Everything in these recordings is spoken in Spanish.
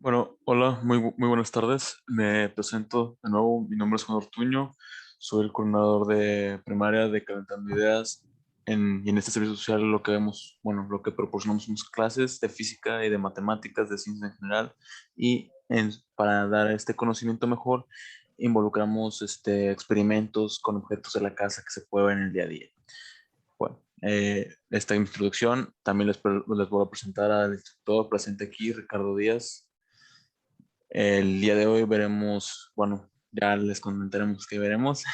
Bueno, hola, muy buenas tardes. Me presento de nuevo. Mi nombre es Juan Ortuño. Soy el coordinador de primaria de Calentando Ideas. Y en este servicio social lo que vemos, bueno, lo que proporcionamos son clases de física y de matemáticas, de ciencia en general. Para dar este conocimiento mejor, involucramos experimentos con objetos de la casa que se pueden ver en el día a día. Bueno, esta introducción también les voy a presentar al instructor presente aquí, Ricardo Díaz. El día de hoy veremos, bueno, ya les comentaremos qué veremos,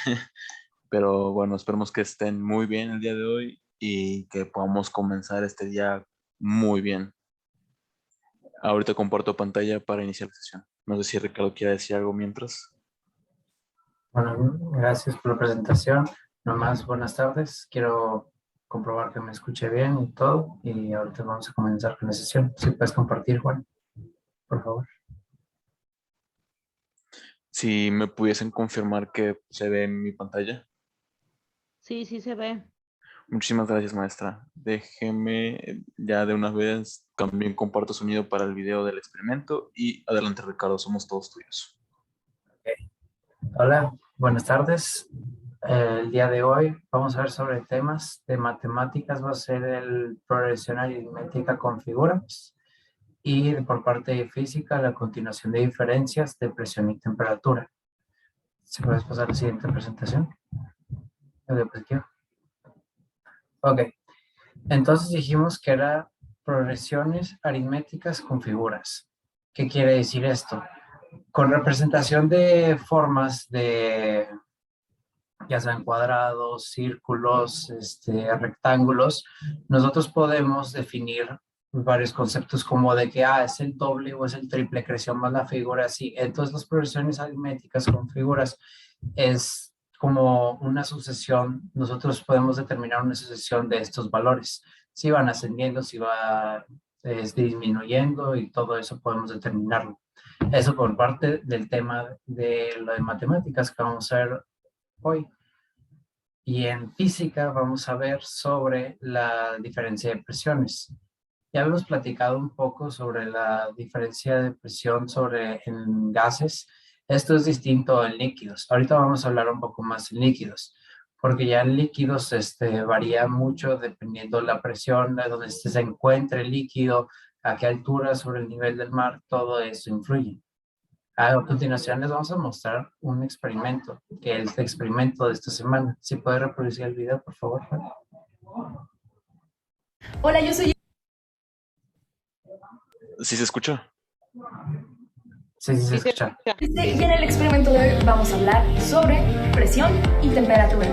pero bueno, esperemos que estén muy bien el día de hoy y que podamos comenzar este día muy bien. Ahorita comparto pantalla para iniciar la sesión. No sé si Ricardo quiere decir algo mientras. Bueno, gracias por la presentación. Nomás, buenas tardes. Quiero comprobar que me escuche bien y todo. Y ahorita vamos a comenzar con la sesión. Si puedes compartir, Juan, por favor. Si me pudiesen confirmar que se ve en mi pantalla. Sí, sí se ve. Muchísimas gracias, maestra. Déjeme ya de una vez, también comparto sonido para el video del experimento y adelante, Ricardo, somos todos tuyos. Okay. Hola, buenas tardes. El día de hoy vamos a ver sobre temas de matemáticas. Va a ser el progresión aritmética con figuras. Y por parte de física, la continuación de diferencias de presión y temperatura. ¿Se puede pasar a la siguiente presentación? La diapositiva. Ok. Entonces dijimos que era progresiones aritméticas con figuras. ¿Qué quiere decir esto? Con representación de formas de, ya sean cuadrados, círculos, rectángulos, nosotros podemos definir varios conceptos como de que es el doble o es el triple, creció más la figura así. Entonces las progresiones aritméticas con figuras es como una sucesión, nosotros podemos determinar una sucesión de estos valores, si van ascendiendo, si va disminuyendo y todo eso podemos determinarlo. Eso por parte del tema de lo de matemáticas que vamos a ver hoy. Y en física vamos a ver sobre la diferencia de presiones. Ya hemos platicado un poco sobre la diferencia de presión en gases. Esto es distinto en líquidos. Ahorita vamos a hablar un poco más en líquidos, porque ya en líquidos varía mucho dependiendo la presión, de donde se encuentre el líquido, a qué altura sobre el nivel del mar, todo eso influye. A continuación les vamos a mostrar un experimento, que es el experimento de esta semana. Si puede reproducir el video, por favor. Hola, yo soy... ¿Sí se escucha? Sí, se escucha. Y en el experimento de hoy vamos a hablar sobre presión y temperatura.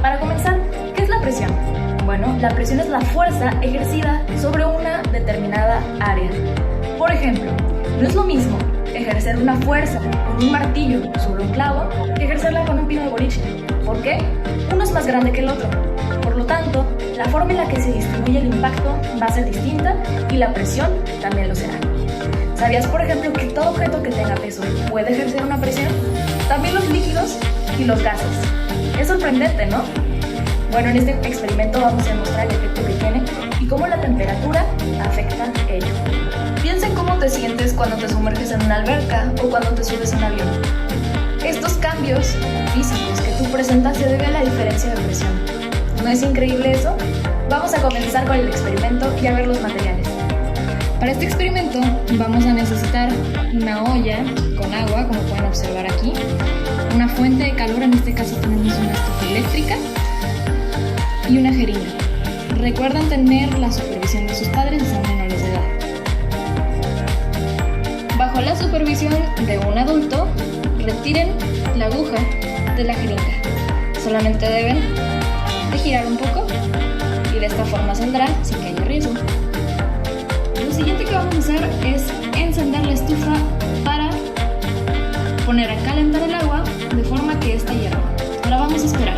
Para comenzar, ¿qué es la presión? Bueno, la presión es la fuerza ejercida sobre una determinada área. Por ejemplo, no es lo mismo ejercer una fuerza con un martillo sobre un clavo que ejercerla con un pino de boliche. ¿Por qué? Uno es más grande que el otro. Por lo tanto, la forma en la que se distribuye el impacto va a ser distinta y la presión también lo será. ¿Sabías, por ejemplo, que todo objeto que tenga peso puede ejercer una presión? También los líquidos y los gases. Es sorprendente, ¿no? Bueno, en este experimento vamos a demostrar el efecto que tiene y cómo la temperatura afecta ello. Piensa en cómo te sientes cuando te sumerges en una alberca o cuando te subes a un avión. Estos cambios físicos que tú presentas se deben a la diferencia de presión. ¿No es increíble eso? Vamos a comenzar con el experimento y a ver los materiales. Para este experimento vamos a necesitar una olla con agua, como pueden observar aquí, una fuente de calor, en este caso tenemos una estufa eléctrica, y una jeringa. Recuerden tener la supervisión de sus padres si son menores de edad. Bajo la supervisión de un adulto, retiren la aguja de la jeringa. Solamente deben de girar un poco y de esta forma saldrá sin que haya riesgo. Lo siguiente que vamos a hacer es encender la estufa para poner a calentar el agua de forma que ésta hierva. Ahora vamos a esperar.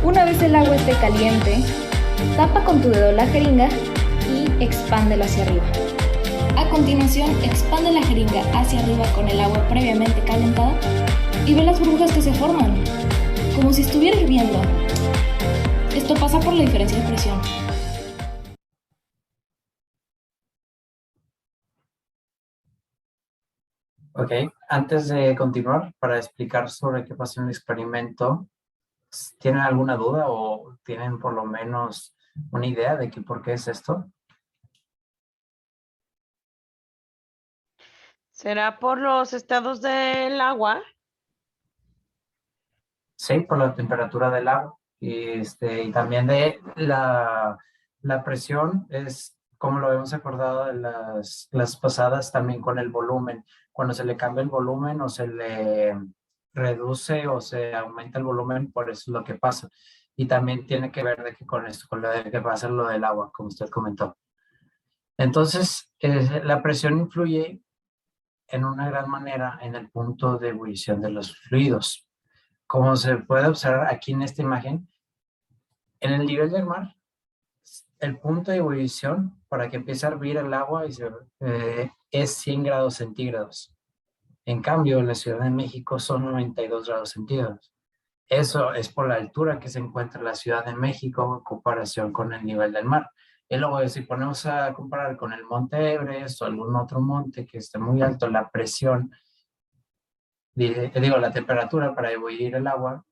Una vez el agua esté caliente, tapa con tu dedo la jeringa y expándela hacia arriba. A continuación, expande la jeringa hacia arriba con el agua previamente calentada y ve las burbujas que se forman, como si estuviera hirviendo. Esto pasa por la diferencia de presión. Ok, antes de continuar, para explicar sobre qué pasó en el experimento, ¿tienen alguna duda o tienen por lo menos una idea de por qué es esto? ¿Será por los estados del agua? Sí, por la temperatura del agua y también de la presión es, como lo hemos acordado en las clases pasadas, también con el volumen. Cuando se le cambia el volumen o se le reduce o se aumenta el volumen, por eso es lo que pasa. Y también tiene que ver de que con esto, con lo de que pasa lo del agua, como usted comentó. Entonces, la presión influye en una gran manera en el punto de ebullición de los fluidos. Como se puede observar aquí en esta imagen, en el nivel del mar, el punto de ebullición para que empiece a hervir el agua es 100 grados centígrados. En cambio, en la Ciudad de México son 92 grados centígrados. Eso es por la altura que se encuentra la Ciudad de México en comparación con el nivel del mar. Y luego, si ponemos a comparar con el Monte Everest o algún otro monte que esté muy alto, la presión, la temperatura para ebullir el agua,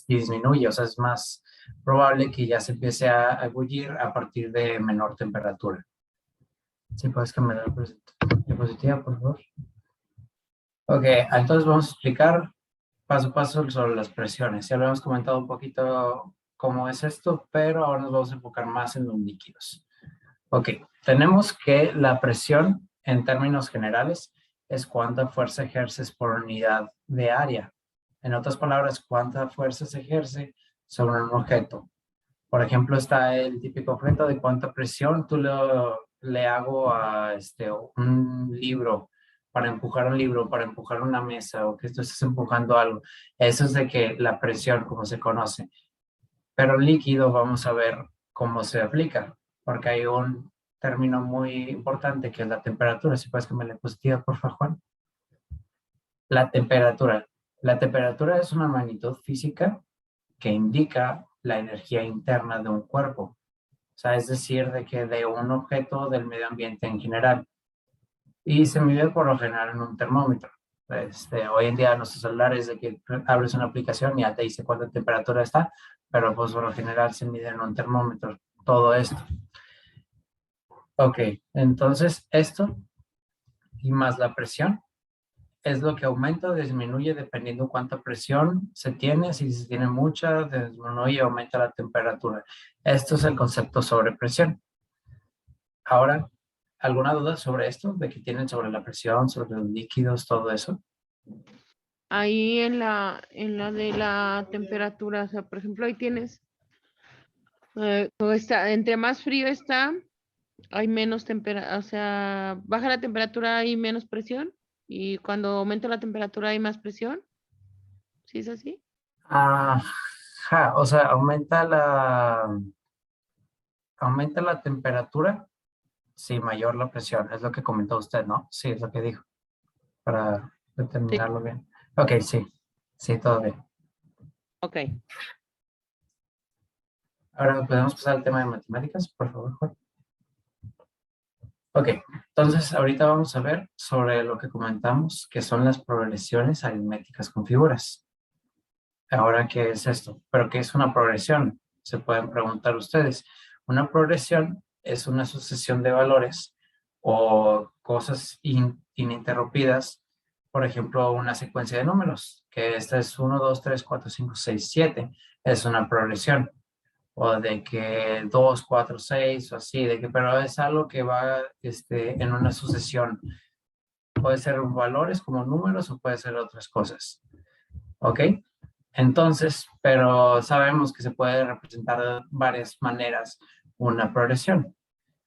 disminuye, o sea, es más probable que ya se empiece a ebullir a partir de menor temperatura. Si puedes cambiar la diapositiva, por favor. Ok, entonces vamos a explicar paso a paso sobre las presiones. Ya lo hemos comentado un poquito cómo es esto, pero ahora nos vamos a enfocar más en los líquidos. Ok, tenemos que la presión, en términos generales, es cuánta fuerza ejerces por unidad de área. En otras palabras, cuánta fuerza se ejerce sobre un objeto. Por ejemplo, está el típico objeto de cuánta presión le hago a un libro, para empujar un libro, para empujar una mesa, o que tú estés empujando algo. Eso es de que la presión, como se conoce. Pero líquido, vamos a ver cómo se aplica, porque hay un término muy importante que es la temperatura. Si puedes cambiar la diapositiva, por favor, Juan. La temperatura. La temperatura es una magnitud física que indica la energía interna de un cuerpo. O sea, es decir, de que de un objeto del medio ambiente en general. Y se mide por lo general en un termómetro. Hoy en día en nuestros celulares de que abres una aplicación y ya te dice cuánta temperatura está, pero pues por lo general se mide en un termómetro todo esto. Ok, entonces esto y más la presión es lo que aumenta o disminuye dependiendo cuánta presión se tiene. Si se tiene mucha, disminuye o aumenta la temperatura. Esto es el concepto sobre presión. Ahora, ¿alguna duda sobre esto? ¿De que tienen sobre la presión, sobre los líquidos, todo eso? Ahí en la de la temperatura, o sea, por ejemplo, ahí tienes, entre más frío está, hay menos temperatura, o sea, baja la temperatura, hay menos presión, y cuando aumenta la temperatura hay más presión. ¿Sí es así? Ajá, o sea, aumenta la temperatura, sí, mayor la presión, es lo que comentó usted, ¿no? Sí, es lo que dijo, para determinarlo bien. Ok, sí, todo bien. Ok. Ahora, ¿podemos pasar al tema de matemáticas, por favor, Juan? Ok, entonces ahorita vamos a ver sobre lo que comentamos, que son las progresiones aritméticas con figuras. Ahora, ¿qué es esto? ¿Pero qué es una progresión? Se pueden preguntar ustedes. Una progresión es una sucesión de valores o cosas ininterrumpidas. Por ejemplo, una secuencia de números, que esta es 1, 2, 3, 4, 5, 6, 7. Es una progresión. O de que 2, 4, 6 o así, pero es algo que va en una sucesión. Puede ser valores como números o puede ser otras cosas. ¿Ok? Entonces, pero sabemos que se puede representar de varias maneras una progresión.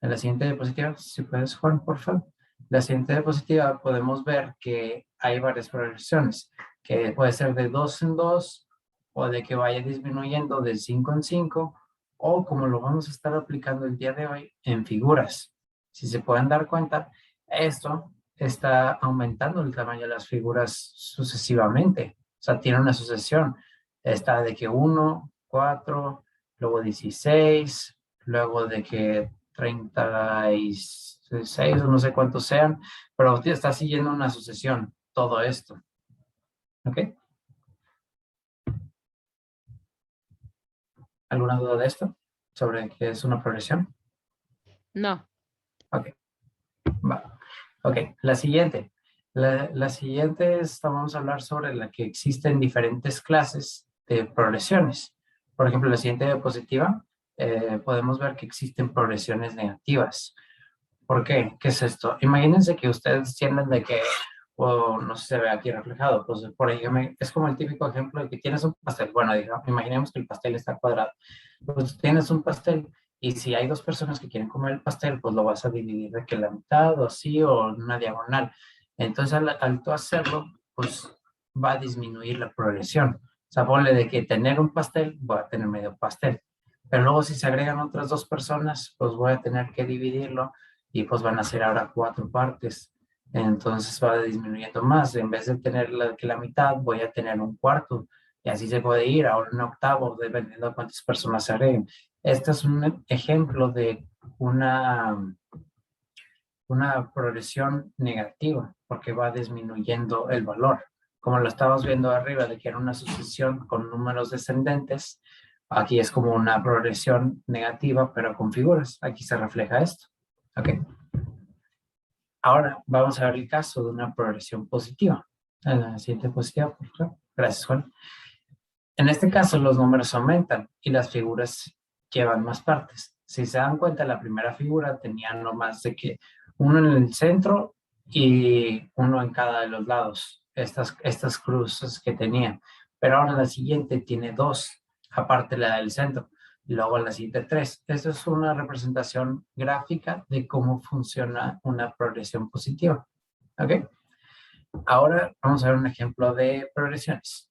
En la siguiente diapositiva, si puedes, Juan, por favor. En la siguiente diapositiva podemos ver que hay varias progresiones, que puede ser de 2 en 2, o de que vaya disminuyendo de 5 en 5, o como lo vamos a estar aplicando el día de hoy, en figuras. Si se pueden dar cuenta, esto está aumentando el tamaño de las figuras sucesivamente. O sea, tiene una sucesión. Está de que 1, 4, luego 16, luego de que 36 o no sé cuántos sean, pero está siguiendo una sucesión, todo esto. ¿Ok? ¿Alguna duda de esto? ¿Sobre qué es una progresión? No. Ok, va. Ok, la siguiente. La siguiente vamos a hablar sobre la que existen diferentes clases de progresiones. Por ejemplo, la siguiente diapositiva, podemos ver que existen progresiones negativas. ¿Por qué? ¿Qué es esto? Imagínense que ustedes tienen de que, o no sé si se ve aquí reflejado, pues por ejemplo, es como el típico ejemplo de que tienes un pastel. Bueno, digamos, imaginemos que el pastel está cuadrado. Pues tienes un pastel y si hay dos personas que quieren comer el pastel, pues lo vas a dividir de que la mitad o así o en una diagonal. Entonces, al tú hacerlo, pues va a disminuir la progresión. O sea, ponle de que tener un pastel, voy a tener medio pastel. Pero luego si se agregan otras dos personas, pues voy a tener que dividirlo y pues van a ser ahora 4 partes. Entonces va disminuyendo más. En vez de tener la mitad, voy a tener un cuarto. Y así se puede ir a un octavo, dependiendo de cuántas personas se agreguen. Este es un ejemplo de una progresión negativa, porque va disminuyendo el valor. Como lo estamos viendo arriba, de que era una sucesión con números descendentes, aquí es como una progresión negativa, pero con figuras. Aquí se refleja esto. ¿Ok? Ahora vamos a ver el caso de una progresión positiva. En la siguiente diapositiva, por favor. Gracias, Juan. En este caso, los números aumentan y las figuras llevan más partes. Si se dan cuenta, la primera figura tenía no más de que uno en el centro y uno en cada de los lados, estas cruces que tenía. Pero ahora la siguiente tiene 2, aparte la del centro. Y luego la siguiente 3. Esto es una representación gráfica de cómo funciona una progresión positiva. ¿Ok? Ahora vamos a ver un ejemplo de progresiones.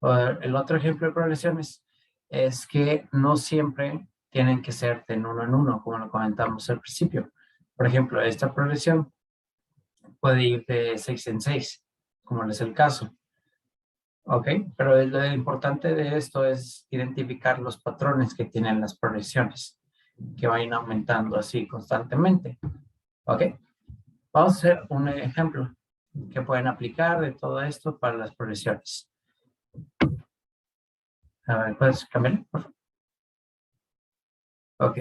El otro ejemplo de progresiones es que no siempre tienen que ser de uno en uno, como lo comentamos al principio. Por ejemplo, esta progresión puede ir de 6 en 6, como es el caso. ¿Ok? Pero lo importante de esto es identificar los patrones que tienen las progresiones, que vayan aumentando así constantemente. ¿Ok? Vamos a hacer un ejemplo que pueden aplicar de todo esto para las progresiones. A ver, ¿puedes cambiar, por favor? Ok.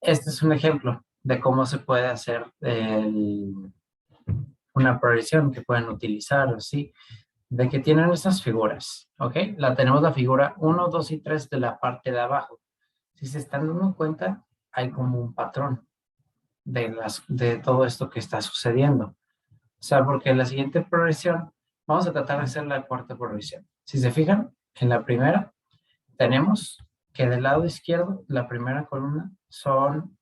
Este es un ejemplo de cómo se puede hacer una progresión que pueden utilizar, así, de que tienen estas figuras, ¿ok? Tenemos la figura 1, 2 y 3 de la parte de abajo. Si se están dando cuenta, hay como un patrón de todo esto que está sucediendo. O sea, porque en la siguiente progresión, vamos a tratar de hacer la cuarta progresión. Si se fijan, en la primera tenemos que del lado izquierdo, la primera columna son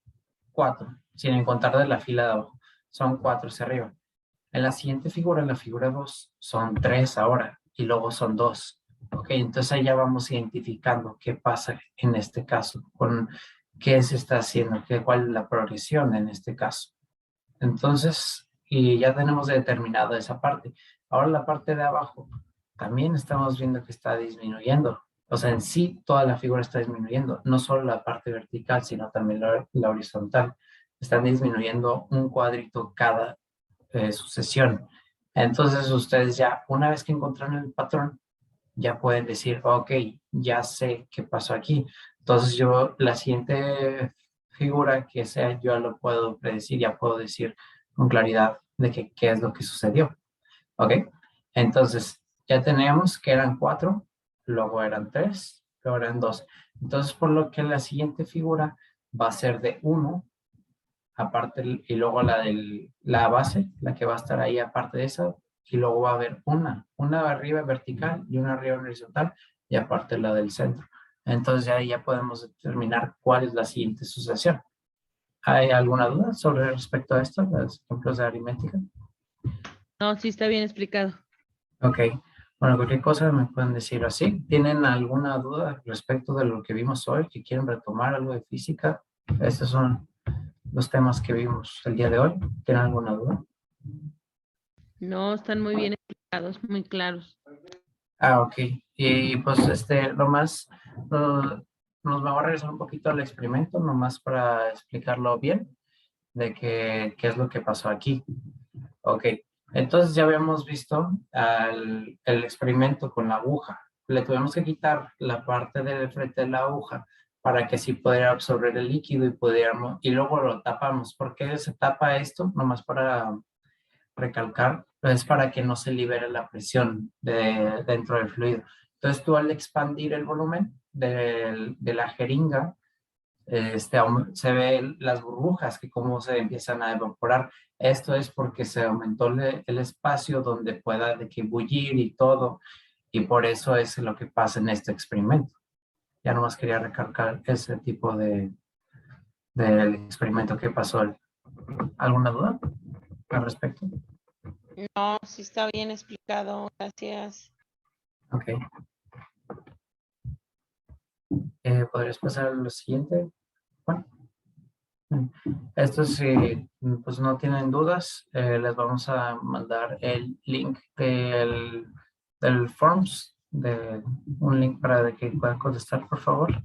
4, sin contar de la fila de abajo. Son 4 hacia arriba. En la siguiente figura, en la figura 2, son 3 ahora y luego son 2. Ok, entonces ahí ya vamos identificando qué pasa en este caso, con qué se está haciendo, cuál es la progresión en este caso. Entonces, y ya tenemos determinada esa parte. Ahora la parte de abajo, también estamos viendo que está disminuyendo. O sea, en sí toda la figura está disminuyendo, no solo la parte vertical, sino también la horizontal. Están disminuyendo un cuadrito cada sucesión. Entonces ustedes ya, una vez que encontraron el patrón, ya pueden decir, ok, ya sé qué pasó aquí. Entonces yo, la siguiente figura que sea, yo lo puedo predecir, ya puedo decir con claridad de qué es lo que sucedió. Ok, entonces ya teníamos que eran 4, luego eran 3, luego eran 2. Entonces por lo que la siguiente figura va a ser de 1, aparte, y luego la base, la que va a estar ahí aparte de esa, y luego va a haber una arriba vertical y una arriba horizontal, y aparte la del centro. Entonces ya podemos determinar cuál es la siguiente sucesión. ¿Hay alguna duda sobre respecto a esto, los ejemplos de aritmética? No, sí está bien explicado. Ok. Bueno, cualquier cosa me pueden decir así. ¿Tienen alguna duda respecto de lo que vimos hoy? ¿Que quieren retomar algo de física? Estos son los temas que vimos el día de hoy. ¿Tienen alguna duda? No, están muy bien explicados, muy claros. Ok. Y pues lo más nos vamos a regresar un poquito al experimento, nomás para explicarlo bien, de qué es lo que pasó aquí. Ok, entonces ya habíamos visto el experimento con la aguja. Le tuvimos que quitar la parte del frente de la aguja para que sí pudiera absorber el líquido y luego lo tapamos. ¿Por qué se tapa esto? Nomás para recalcar, es para que no se libere la presión dentro del fluido. Entonces tú al expandir el volumen de la jeringa, se ven las burbujas que como se empiezan a evaporar. Esto es porque se aumentó el espacio donde pueda de que bullir y todo, y por eso es lo que pasa en este experimento. Ya nomás quería recalcar ese tipo del experimento que pasó. ¿Alguna duda al respecto? No, sí está bien explicado, gracias. Ok. ¿Podrías pasar a lo siguiente, Juan? Esto si pues no tienen dudas, les vamos a mandar el link del Forms, un link para que puedan contestar, por favor,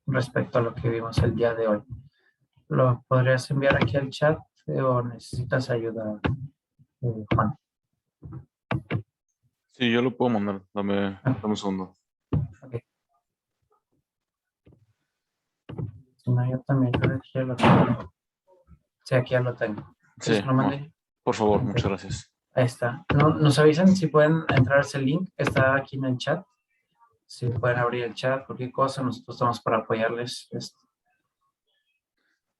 respecto a lo que vimos el día de hoy. ¿Lo podrías enviar aquí al chat o necesitas ayuda, Juan? Sí, yo lo puedo mandar. Dame un segundo. Ok. Si no, yo también creo que ya lo tengo. Sí, aquí ya lo tengo. Sí, Entonces, lo mandé. por favor, Ok. muchas gracias. Ahí está. Nos avisan si pueden entrar a ese link. Está aquí en el chat. Si pueden abrir el chat, cualquier cosa, nosotros estamos para apoyarles.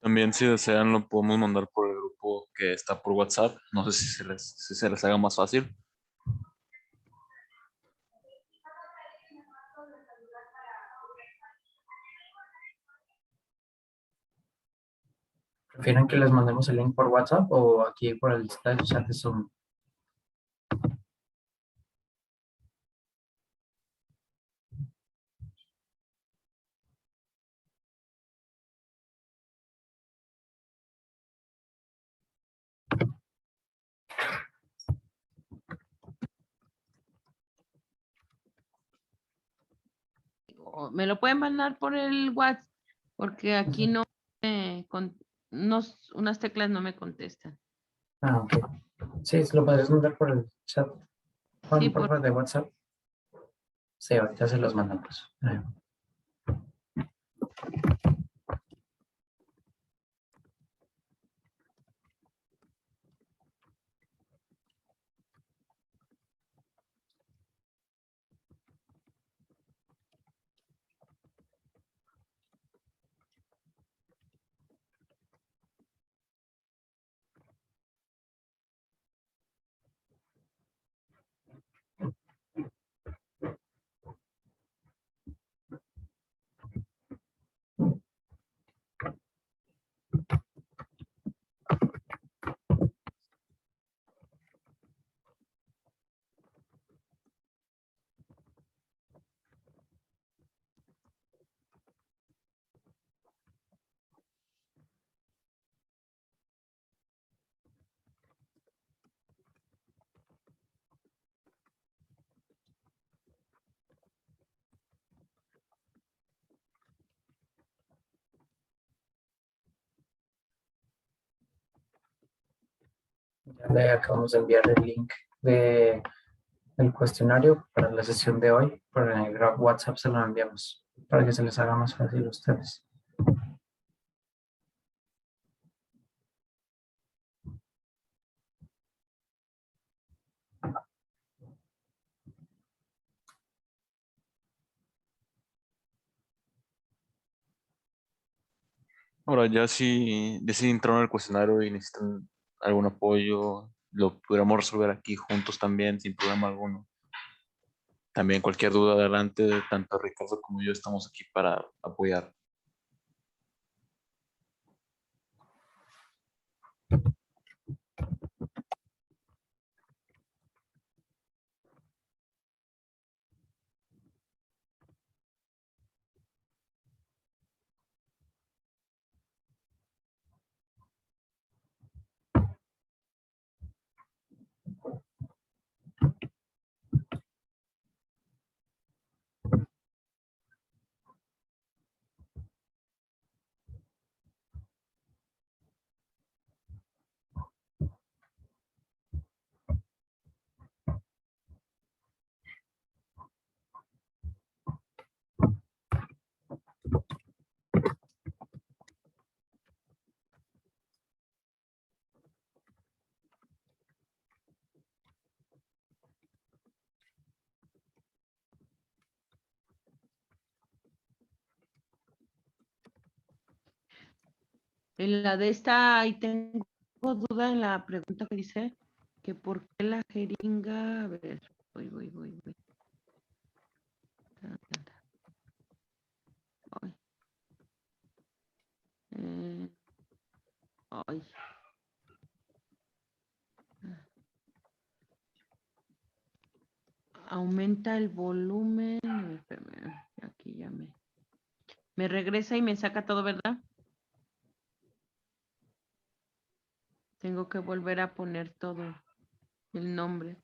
También si desean lo podemos mandar por el grupo que está por WhatsApp. No sé si se les haga más fácil. ¿Prefieren que les mandemos el link por WhatsApp o aquí por el chat de Zoom? Me lo pueden mandar por el WhatsApp, porque aquí no, unas teclas no me contestan. Ah, ok. Sí, se lo podrías mandar por el chat. Juan, Sí, por favor, de WhatsApp. Sí, ahorita se los mandamos. Ya le acabamos de enviar el link del cuestionario para la sesión de hoy. Por el WhatsApp se lo enviamos para que se les haga más fácil a ustedes. Ahora, ya si entraron al cuestionario y necesitan algún apoyo, lo pudiéramos resolver aquí juntos también, sin problema alguno. También cualquier duda adelante, tanto Ricardo como yo estamos aquí para apoyar. En la de esta, ahí tengo duda en la pregunta que dice que por qué la jeringa, a ver, voy. Ta, ta, ta. Ay. Ay. Aumenta el volumen. Espérame, aquí ya me regresa y me saca todo, ¿verdad? Tengo que volver a poner todo el nombre.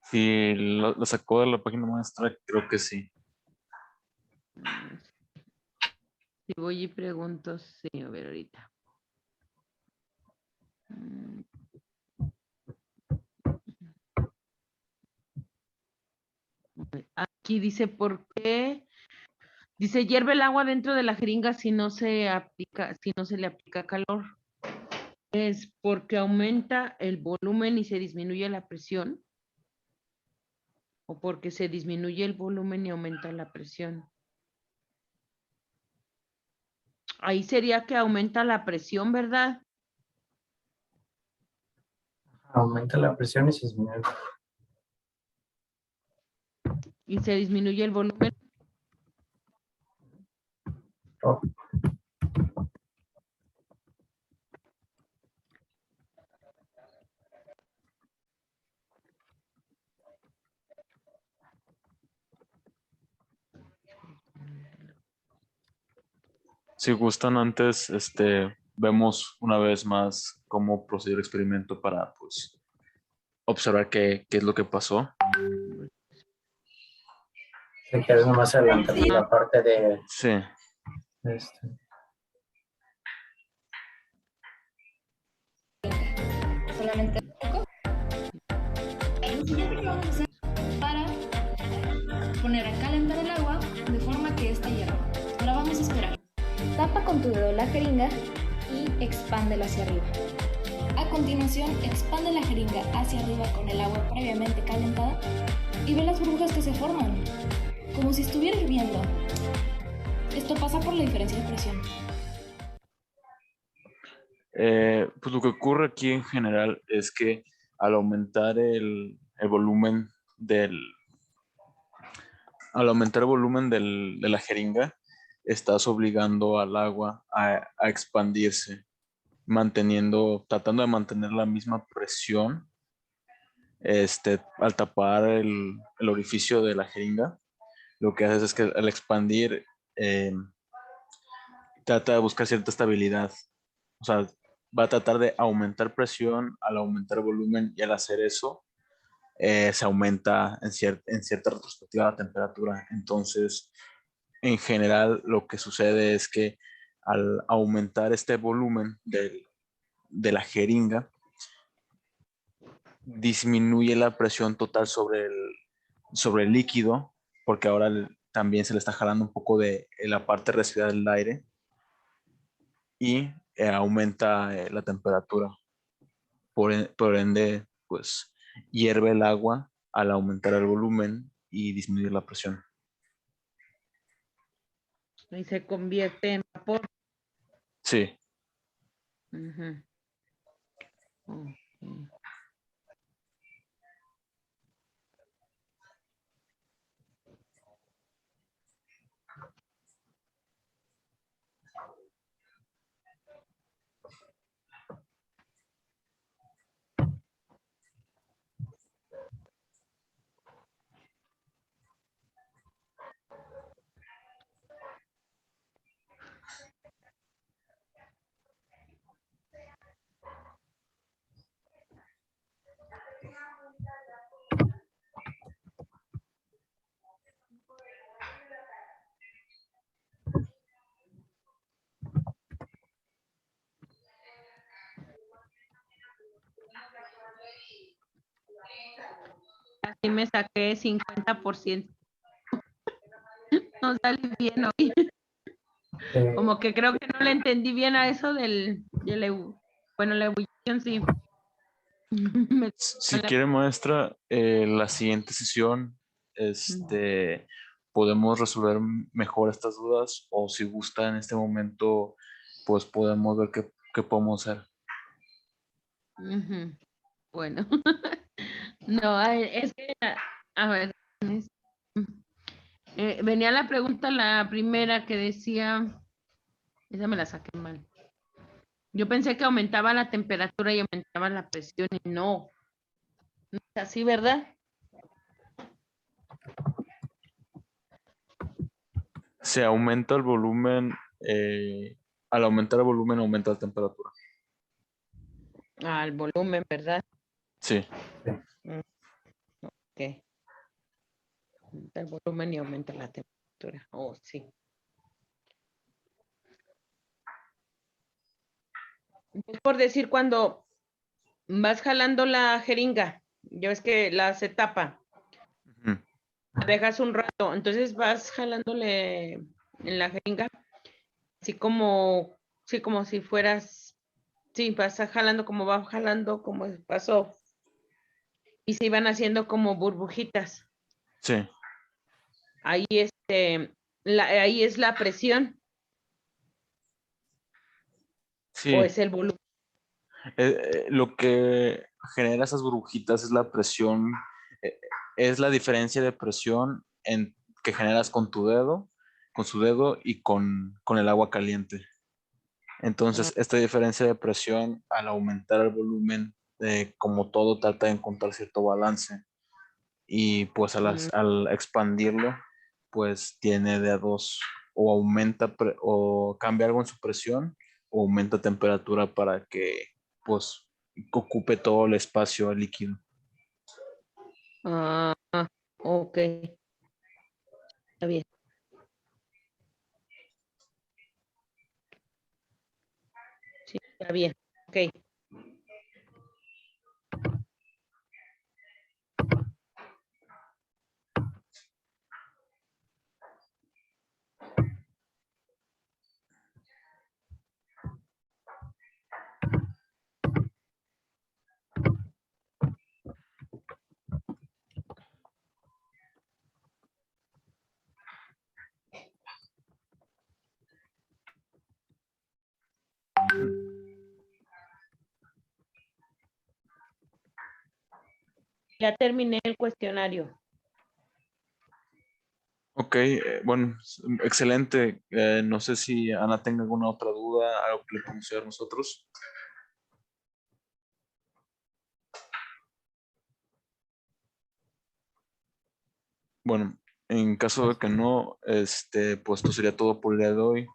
Si lo sacó de la página maestra, creo que sí. Si voy y pregunto, sí, a ver ahorita. Aquí dice por qué. Dice, hierve el agua dentro de la jeringa si no se aplica, si no se le aplica calor. Es porque aumenta el volumen y se disminuye la presión. O porque se disminuye el volumen y aumenta la presión. Ahí sería que aumenta la presión, ¿verdad? Aumenta la presión y se disminuye. Y se disminuye el volumen. Oh, Si gustan antes, vemos una vez más cómo procedió el experimento para, pues, observar qué es lo que pasó. si quieres nomás adelantar la parte de Sí. Solamente un poco. Lo siguiente que vamos a hacer para poner a calentar el agua de forma que esta hierva. La vamos a esperar. Tapa con tu dedo la jeringa y expándela hacia arriba. A continuación, expande la jeringa hacia arriba con el agua previamente calentada y ve las burbujas que se forman, como si estuviera hirviendo. Esto pasa por la diferencia de presión. Pues lo que ocurre aquí en general es que al aumentar el volumen de la jeringa, estás obligando al agua a expandirse, tratando de mantener la misma presión, al tapar el orificio de la jeringa. Lo que haces es que al expandir, trata de buscar cierta estabilidad. O sea, va a tratar de aumentar presión al aumentar volumen, y al hacer eso, se aumenta en cierta retrospectiva la temperatura. Entonces, en general, lo que sucede es que al aumentar este volumen de la jeringa, disminuye la presión total sobre el líquido, porque ahora también se le está jalando un poco de la parte recibida del aire, y aumenta la temperatura. Por ende, pues hierve el agua al aumentar el volumen y disminuir la presión. Y se convierte en vapor. Sí. Ujú. Ok. Así me saqué 50%. No salí bien hoy. Como que creo que no le entendí bien a eso la ebullición, sí. Si quiere, maestra, la siguiente sesión, podemos resolver mejor estas dudas, o si gusta en este momento pues podemos ver qué podemos hacer. Ujú. Bueno, no, es que, a ver, venía la pregunta, la primera que decía, esa me la saqué mal. Yo pensé que aumentaba la temperatura y aumentaba la presión y no. No es así, ¿verdad? Se aumenta el volumen, al aumentar el volumen aumenta la temperatura. Al volumen, ¿verdad? Sí. Ok. Aumenta el volumen y aumenta la temperatura. Oh, sí. Es por decir, cuando vas jalando la jeringa, ya ves que la se tapa, Ujú. la dejas un rato, entonces vas jalándole en la jeringa, sí, como si fueras, sí, vas jalando como va jalando, como pasó, y se iban haciendo como burbujitas. Sí. Ahí ahí es la presión o Sí. es el volumen. Lo que genera esas burbujitas es la presión, eh, es la diferencia de presión que generas con su dedo y con el agua caliente. Entonces, esta diferencia de presión, al aumentar el volumen, como todo, trata de encontrar cierto balance. Y pues al expandirlo, pues tiene de a dos, o o cambia algo en su presión, o aumenta temperatura para que pues ocupe todo el espacio líquido. Ah, ok, está bien. Sí, está bien. Ok. Ya terminé el cuestionario. Ok, bueno, excelente. No sé si Ana tenga alguna otra duda, algo que le podemos ayudar nosotros. Bueno, en caso de que no, pues esto sería todo por el día de hoy.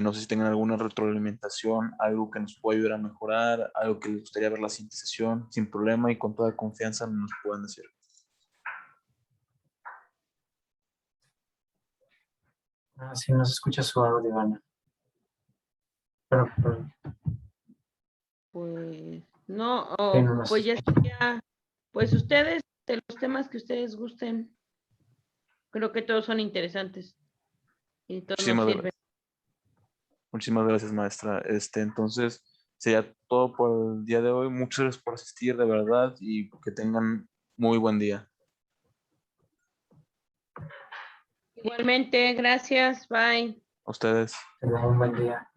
No sé si tengan alguna retroalimentación, algo que nos pueda ayudar a mejorar, algo que les gustaría ver la siguiente sesión, sin problema y con toda confianza nos pueden decir. Si no se escucha su audio, Ana. Pero Pues no, sí, no nos pues ya escucha. sería, pues ustedes, de los temas que ustedes gusten, creo que todos son interesantes y todos nos Muchísimas sirven. gracias. Muchísimas gracias, maestra. Entonces, sería todo por el día de hoy. Muchas gracias por asistir, de verdad, y que tengan muy buen día. Igualmente, gracias, bye. A ustedes. Tengan un buen día.